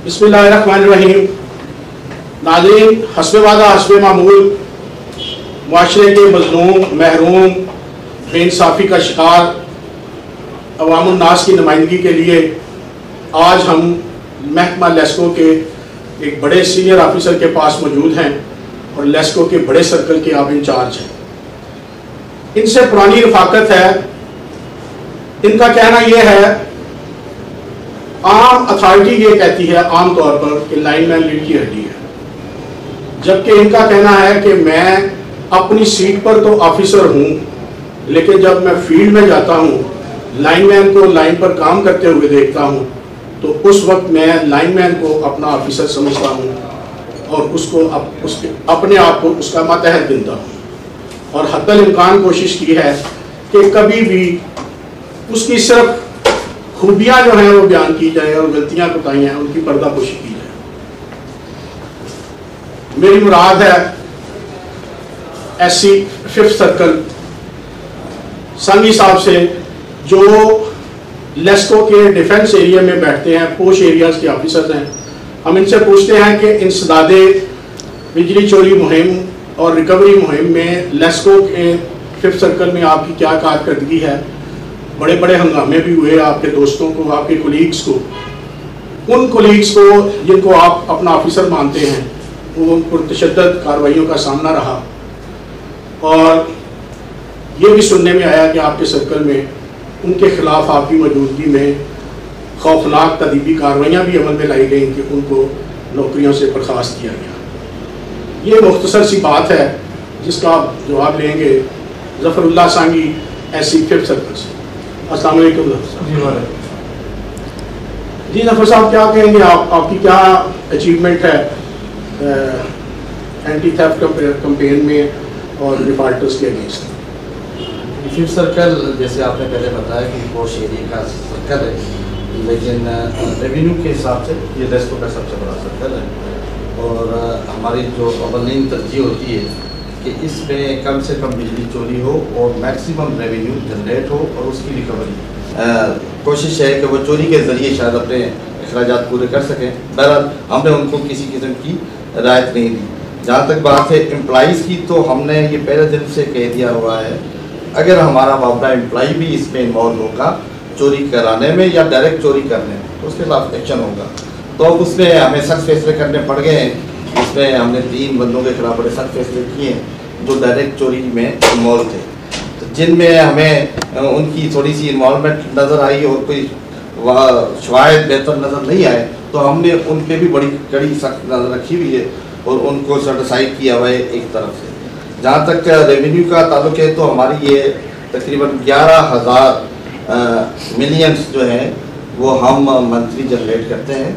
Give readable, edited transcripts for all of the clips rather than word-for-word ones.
بسم اللہ الرحمن الرحیم. ناظرین، حسب وعدہ حسب معمول معاشرے کے مظلوم، محروم، بے انصافی کا شکار عوام الناس کی نمائندگی کے لیے آج ہم محکمہ لیسکو کے ایک بڑے سینئر آفیسر کے پاس موجود ہیں اور لیسکو کے بڑے سرکل کے آپ انچارج ہیں. ان سے پرانی رفاقت ہے. ان کا کہنا یہ ہے، عام اتھارٹی یہ کہتی ہے عام طور پر کہ لائن مین ریڑھ کی ہڈی ہے، جبکہ ان کا کہنا ہے کہ میں اپنی سیٹ پر تو آفیسر ہوں، لیکن جب میں فیلڈ میں جاتا ہوں، لائن مین کو لائن پر کام کرتے ہوئے دیکھتا ہوں، تو اس وقت میں لائن مین کو اپنا آفیسر سمجھتا ہوں اور اس کو اپنے آپ کو اس کا ماتحت گنتا ہوں، اور حتی الامکان کوشش کی ہے کہ کبھی بھی اس کی صرف خوبیاں جو ہیں وہ بیان کی جائیں اور غلطیاں کوتاہیاں ہیں ان کی پردہ پوشی کی جائے. میری مراد ہے ایس سی 5th سرکل سنگھی صاحب سے، جو لیسکو کے ڈیفنس ایریا میں بیٹھتے ہیں، پوش ایریاز کے آفیسرز ہیں. ہم ان سے پوچھتے ہیں کہ انسداد بجلی چوری مہم اور ریکوری مہم میں لیسکو کے 5th سرکل میں آپ کی کیا کارکردگی ہے. بڑے بڑے ہنگامے بھی ہوئے آپ کے دوستوں کو، آپ کے کولیگز کو، ان کولیگز کو جن کو آپ اپنا آفیسر مانتے ہیں، وہ پرتشدد کارروائیوں کا سامنا رہا، اور یہ بھی سننے میں آیا کہ آپ کے سرکل میں ان کے خلاف آپ کی موجودگی میں خوفناک تدبیری کارروائیاں بھی عمل میں لائی گئیں کہ ان کو نوکریوں سے برخاست کیا گیا. یہ مختصر سی بات ہے جس کا آپ جواب لیں گے ظفر اللہ سانگھی ایس سی 5th سرکل سے. السلام علیکم. جی ظفر صاحب، کیا کہیں گے آپ کی کیا اچیومنٹ ہے اینٹی تھیفٹ کمپین میں اور ڈیفالٹرز کے اگینسٹ؟ 5th سرکل جیسے آپ نے پہلے بتایا کہ پوش ایریا کا سرکل ہے، لیکن ریونیو کے حساب سے یہ لیسکو کا سب سے بڑا سرکل ہے، اور ہماری جو اولین ترجیح ہوتی ہے کہ اس میں کم سے کم بجلی چوری ہو اور میکسیمم ریونیو جنریٹ ہو اور اس کی ریکوری. کوشش ہے کہ وہ چوری کے ذریعے شاید اپنے اخراجات پورے کر سکیں. بہرحال ہم نے ان کو کسی قسم کی رعایت نہیں دی. جہاں تک بات ہے امپلائیز کی، تو ہم نے یہ پہلے دن سے کہہ دیا ہوا ہے، اگر ہمارا معاملہ امپلائی بھی اس میں انوالو ہوگا چوری کرانے میں یا ڈائریکٹ چوری کرنے میں، تو اس کے خلاف ایکشن ہوگا. تو اب اس میں ہمیں سخت فیصلے کرنے پڑ گئے ہیں. اس میں ہم نے 3 بندوں کے خلاف بڑے سخت فیصلے کیے ہیں جو ڈائریکٹ چوری میں انوالو تھے، تو جن میں ہمیں ان کی تھوڑی سی انوالومنٹ نظر آئی اور کوئی شواہد بہتر نظر نہیں آئے، تو ہم نے ان پہ بھی بڑی کڑی سخت نظر رکھی ہوئی ہے اور ان کو سرٹیفائی کیا ہوا ہے ایک طرف سے. جہاں تک ریونیو کا تعلق ہے، تو ہماری یہ تقریباً 11,000 ملینس جو ہیں وہ ہم منتھلی جنریٹ کرتے ہیں،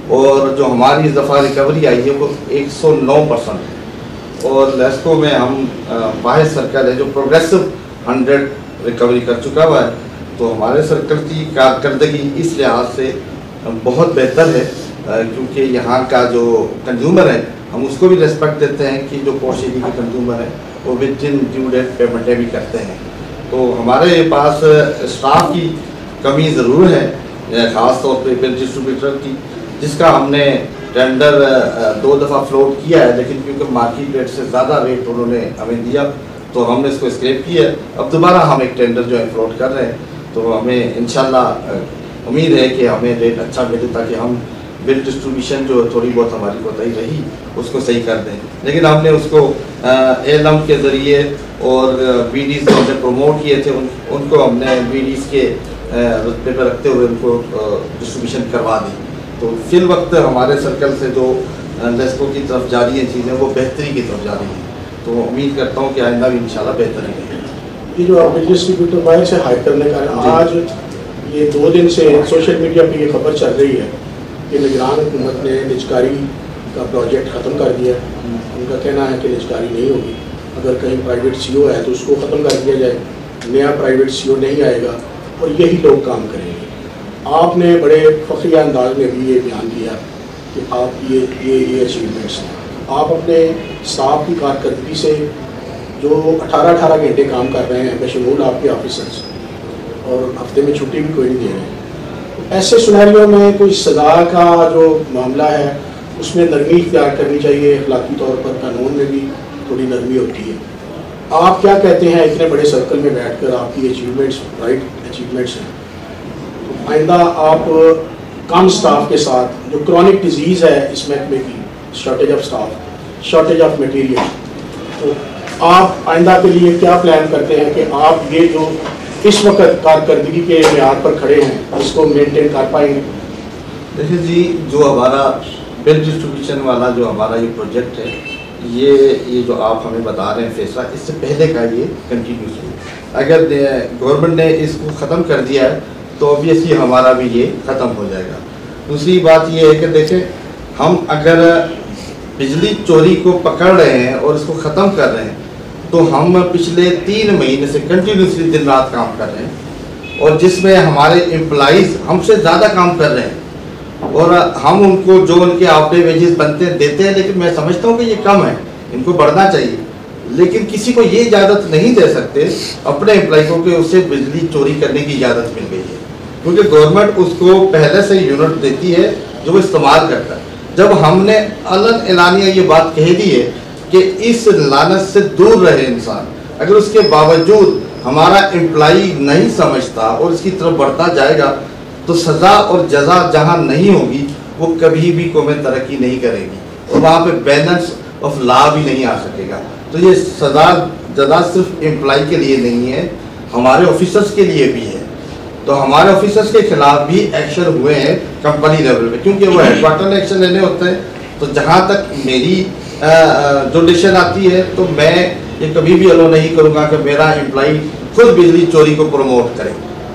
اور جو ہماری دفعہ ریکوری آئی ہے وہ 109% ہے. اور لیسکو میں ہم واحد سرکل ہے جو پروگریسو 100 ریکوری کر چکا ہوا ہے. تو ہمارے سرکل کی کارکردگی اس لحاظ سے بہت بہتر ہے، کیونکہ یہاں کا جو کنزیومر ہے ہم اس کو بھی ریسپیکٹ دیتے ہیں کہ جو پوش ایریا کے کنزیومر ہے وہ ود ان ڈیو ڈیٹ پیمنٹیں بھی کرتے ہیں. تو ہمارے پاس اسٹاف کی کمی ضرور ہے، خاص طور پہ بل ڈسٹریبیوٹر کی، جس کا ہم نے ٹینڈر 2 دفعہ فلوٹ کیا ہے، لیکن کیونکہ مارکیٹ ریٹ سے زیادہ ریٹ انہوں نے ہمیں دیا تو ہم نے اس کو اسکریپ کیا. اب دوبارہ ہم ایک ٹینڈر جو ہے فلوٹ کر رہے ہیں، تو ہمیں انشاءاللہ امید ہے کہ ہمیں ریٹ اچھا ملے تاکہ ہم بل ڈسٹریبیوشن جو تھوڑی بہت ہماری کوتاہی رہی اس کو صحیح کر دیں. لیکن ہم نے اس کو ایلم کے ذریعے اور بی ڈیز جو ہم نے پروموٹ کیے تھے ان کو ہم نے بی ڈیز کے رتبے پہ رکھتے ہوئے ان کو ڈسٹریبیوشن کروا دی. تو فی الوقت ہمارے سرکل سے جو لیسکو کی طرف جاری ہیں چیزیں وہ بہتری کی طرف جاری ہیں. تو امید کرتا ہوں کہ آئندہ بھی انشاءاللہ بہتر رہے. یہ جو آپ ڈسٹریبیوٹر وائر سے ہائر کرنے کا آج یہ 2 دن سے سوشل میڈیا پہ یہ خبر چل رہی ہے کہ نگران حکومت نے نجکاری کا پروجیکٹ ختم کر دیا. ان کا کہنا ہے کہ نجکاری نہیں ہوگی، اگر کہیں پرائیویٹ سی او ہے تو اس کو ختم کر دیا جائے، نیا پرائیویٹ سی او نہیں آئے گا اور یہی لوگ کام کریں گے. آپ نے بڑے فخریہ انداز میں بھی یہ بیان کیا کہ آپ کی یہ اچیومنٹس ہیں. آپ اپنے اسٹاف کی کارکردگی سے جو 18 گھنٹے کام کر رہے ہیں بشمول آپ کے آفیسرس، اور ہفتے میں چھٹی بھی کوئی نہیں دے رہے ہیں، ایسے سنہریوں میں کوئی سزا کا جو معاملہ ہے اس میں نرمی اختیار کرنی چاہیے، اخلاقی طور پر قانون میں بھی تھوڑی نرمی ہوتی ہے. آپ کیا کہتے ہیں اتنے بڑے سرکل میں بیٹھ کر آپ کی اچیومنٹس برائٹ اچیومنٹس ہیں، آئندہ آپ کم سٹاف کے ساتھ جو کرونک ڈیزیز ہے اس محکمے کی، shortage of staff, shortage of material, تو آپ آئندہ کے لیے کیا پلان کرتے ہیں کہ آپ یہ جو اس وقت کارکردگی کے معیار پر کھڑے ہیں اس کو مینٹین کر پائیں گے؟ دیکھیں جی، جو ہمارا بل ڈسٹریبیوشن والا جو ہمارا یہ پروجیکٹ ہے، یہ جو آپ ہمیں بتا رہے ہیں فیصلہ، اس سے پہلے کا یہ کنٹینیوس ہے. اگر گورنمنٹ نے اس کو ختم کر دیا ہے تو اوبیسلی ہمارا بھی یہ ختم ہو جائے گا. دوسری بات یہ ہے کہ دیکھیں، ہم اگر بجلی چوری کو پکڑ رہے ہیں اور اس کو ختم کر رہے ہیں تو ہم پچھلے 3 مہینے سے کنٹینیوسلی دن رات کام کر رہے ہیں، اور جس میں ہمارے امپلائیز ہم سے زیادہ کام کر رہے ہیں، اور ہم ان کو جو ان کے آفٹر ویجز بنتے ہیں دیتے ہیں، لیکن میں سمجھتا ہوں کہ یہ کم ہے، ان کو بڑھنا چاہیے. لیکن کسی کو یہ اجازت نہیں دے سکتے اپنے امپلائی کو کہ اس سے بجلی چوری کرنے کی اجازت مل گئی ہے، کیونکہ گورنمنٹ اس کو پہلے سے یونٹ دیتی ہے جو وہ استعمال کرتا ہے. جب ہم نے علن اعلانیہ یہ بات کہہ دی ہے کہ اس لعنت سے دور رہے انسان، اگر اس کے باوجود ہمارا امپلائی نہیں سمجھتا اور اس کی طرف بڑھتا جائے گا تو سزا اور جزا جہاں نہیں ہوگی وہ کبھی بھی قوم ترقی نہیں کرے گی، اور وہاں پہ بیلنس آف لا بھی نہیں آ سکے گا. تو یہ سزا جزا صرف امپلائی کے لیے نہیں ہے، ہمارے آفیسرس کے لیے بھی ہے. تو ہمارے آفیسرس کے خلاف بھی ایکشن ہوئے ہیں کمپنی لیول پہ، کیونکہ وہ ہیڈ کوارٹر میں ایکشن لینے ہوتے ہیں. تو جہاں تک میری جو ڈیسیژن آتی ہے تو میں یہ کبھی بھی الو نہیں کروں گا کہ میرا امپلائی خود بجلی چوری کو پروموٹ کرے.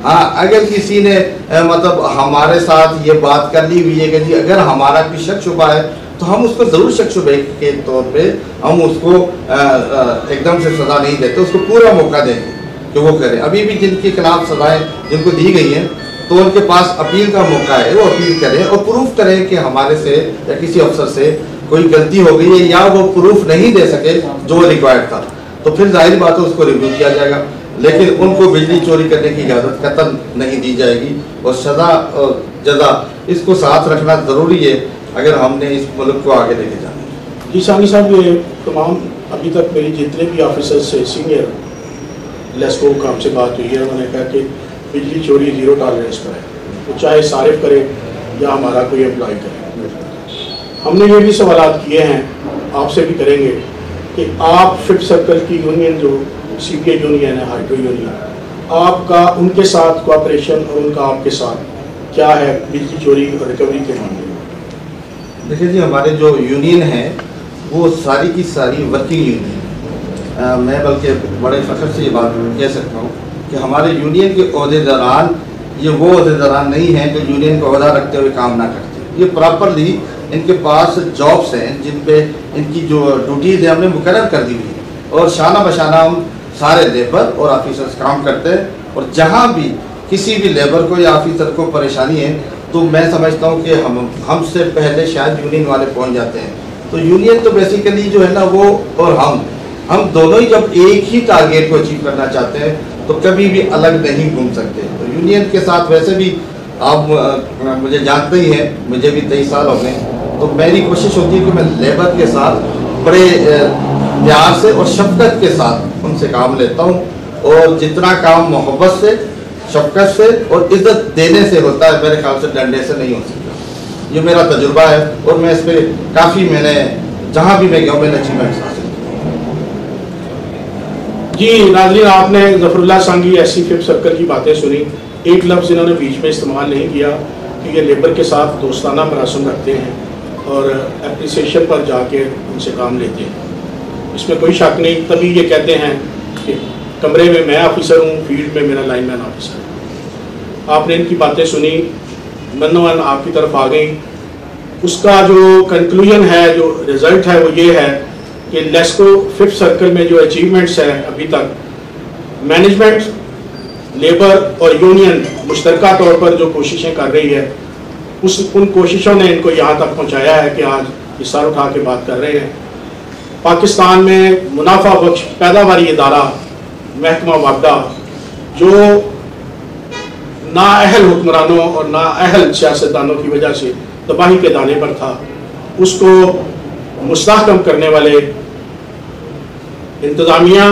ہاں، اگر کسی نے مطلب ہمارے ساتھ یہ بات کر لی ہوئی ہے کہ جی اگر ہمارا کوئی شک شبہ ہے تو ہم اس کو ضرور شک شبہ کے طور پہ ہم اس کو ایک دم سے سزا نہیں دیتے، اس کو پورا موقع دیں گے کہ وہ کریں. ابھی بھی جن کے خلاف سزائیں جن کو دی گئی ہیں تو ان کے پاس اپیل کا موقع ہے، وہ اپیل کریں اور پروف کریں کہ ہمارے سے یا کسی افسر سے کوئی غلطی ہو گئی ہے، یا وہ پروف نہیں دے سکے جو ریکوائرڈ تھا، تو پھر ظاہر بات ہے اس کو ریویو کیا جائے گا. لیکن ان کو بجلی چوری کرنے کی اجازت قطعاً نہیں دی جائے گی، اور سزا اور جزا اس کو ساتھ رکھنا ضروری ہے اگر ہم نے اس ملک کو آگے لے کے جانا ہے. جی ثانی صاحب، یہ تمام ابھی تک میری جتنے بھی آفیسر سے سینئر لیسکو کا ہم سے بات ہوئی ہے، انہوں نے کہا کہ بجلی چوری 0 ٹالرنس پر ہے، وہ چاہے صارف کرے یا ہمارا کوئی امپلائی کرے. ہم نے یہ بھی سوالات کیے ہیں، آپ سے بھی کریں گے کہ آپ 5th سرکل کی یونین جو سی پی آئی یونین ہے، ہائیڈرو یونین، آپ کا ان کے ساتھ کوآپریشن اور ان کا آپ کے ساتھ کیا ہے بجلی چوری اور ریکوری کے معاملے میں؟ دیکھیں جی، ہمارے جو یونین ہے وہ ساری کی ساری ورکنگ یونین ہے. میں بلکہ بڑے فخر سے یہ بات کہہ سکتا ہوں کہ ہمارے یونین کے عہدیداران یہ وہ عہدیداران نہیں ہیں جو یونین کو عہدہ رکھتے ہوئے کام نہ کرتے. یہ پراپرلی ان کے پاس جابس ہیں جن پہ ان کی جو ڈیوٹیز ہیں ہم نے مقرر کر دی ہوئی ہیں، اور شانہ بشانہ ہم سارے لیبر اور آفیسرز کام کرتے ہیں. اور جہاں بھی کسی بھی لیبر کو یا آفیسر کو پریشانی ہے تو میں سمجھتا ہوں کہ ہم سے پہلے شاید یونین والے پہنچ جاتے ہیں. تو یونین تو بیسیکلی جو ہے نا وہ اور ہم دونوں ہی جب ایک ہی ٹارگیٹ کو اچیو کرنا چاہتے ہیں تو کبھی بھی الگ نہیں گھوم سکتے. تو یونین کے ساتھ ویسے بھی آپ مجھے جانتے ہی ہیں، مجھے بھی 23 سال ہو گئے، تو میری کوشش ہوتی ہے کہ میں لیبر کے ساتھ بڑے پیار سے اور شفقت کے ساتھ ان سے کام لیتا ہوں، اور جتنا کام محبت سے، شفقت سے اور عزت دینے سے ہوتا ہے میرے خیال سے ڈنڈے سے نہیں ہو سکتا. یہ میرا تجربہ ہے اور میں اس پہ کافی میں نے جہاں بھی میں گیا ہوں میں نے اچیومنٹس حاصل کی. جی ناظرین، آپ نے ظفر اللہ سانگھی SC 5th سرکل کی باتیں سنی. ایک لفظ انہوں نے بیچ میں استعمال نہیں کیا کہ یہ لیبر کے ساتھ دوستانہ مراسم رکھتے ہیں اور اپریسیشن پر جا کے ان سے کام لیتے ہیں. اس میں کوئی شک نہیں. تبھی یہ کہتے ہیں کہ کمرے میں میں آفیسر ہوں، فیلڈ میں میرا لائن مین آفیسر ہے. آپ نے ان کی باتیں سنی، منوان آپ کی طرف آ گئی. اس کا جو کنکلوژن ہے، جو رزلٹ ہے، وہ یہ ہے کہ لیسکو 5th سرکل میں جو اچیومنٹس ہیں ابھی تک، مینجمنٹ، لیبر اور یونین مشترکہ طور پر جو کوششیں کر رہی ہے، ان کوششوں نے ان کو یہاں تک پہنچایا ہے کہ آج یہ سر اٹھا کے بات کر رہے ہیں. پاکستان میں منافع بخش پیداواری ادارہ محکمہ واپڈا جو نااہل حکمرانوں اور نااہل سیاستدانوں کی وجہ سے تباہی کے دانے پر تھا، اس کو مستحکم کرنے والے انتظامیہ،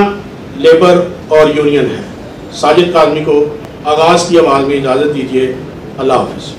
لیبر اور یونین ہے۔ ساجد کاظمی کو آغاز کی آواز میں اجازت دیجیے۔ اللہ حافظ۔